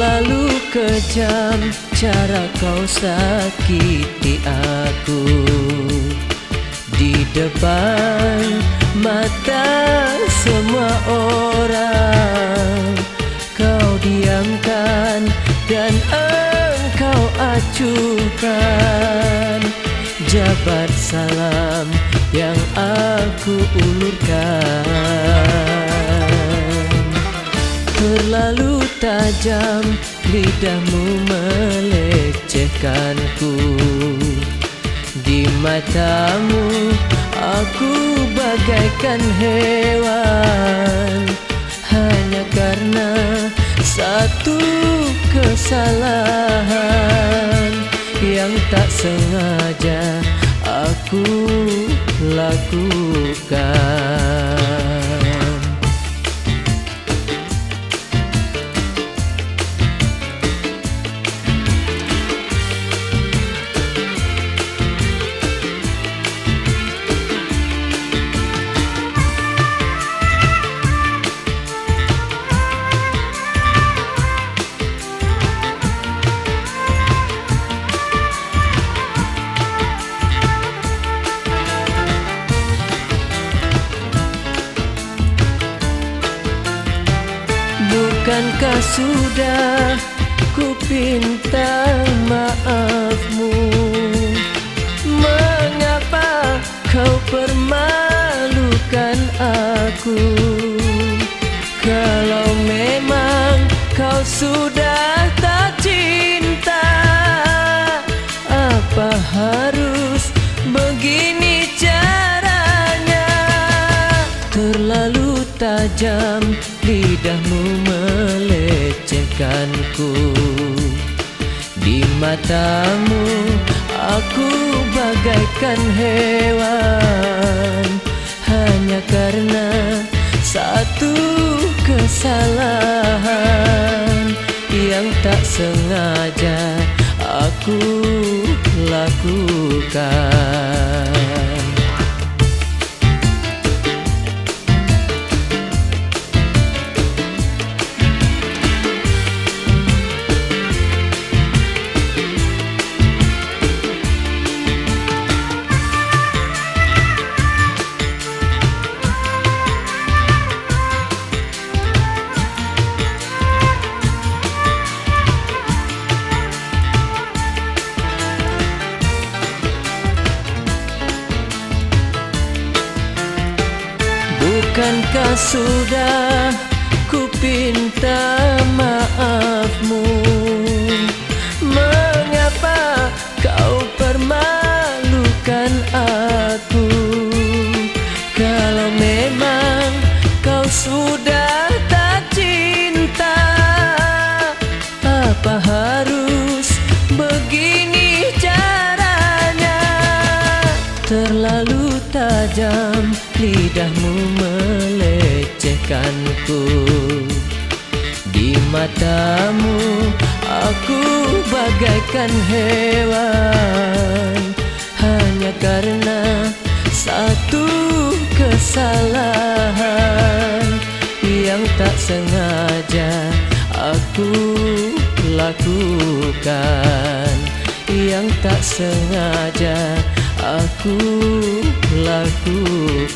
Terlalu kejam cara kau sakiti aku. Di depan mata semua orang kau diamkan dan engkau acuhkan jabat salam yang aku ulurkan. Terlalu tajam lidahmu melecehkanku. Di matamu aku bagaikan hewan, hanya karena satu kesalahan yang tak sengaja aku lakukan. Bukankah sudah ku pinta maafmu? Mengapa kau permalukan aku? Kalau memang kau sudah tak cinta, apa harus begini caranya? Terlalu tajam lidahmu melecehkanku. Di matamu aku bagaikan hewan, hanya karena satu kesalahan yang tak sengaja aku lakukan. Bukankah sudah ku pinta maafmu? Mengapa kau permalukan aku? Kalau memang kau sudah tak cinta, apa harus begini caranya? Terlalu tajam lidahmu melecehkanku. Di matamu aku bagaikan hewan, hanya karena satu kesalahan yang tak sengaja aku lakukan. Yang tak sengaja aku lakukan.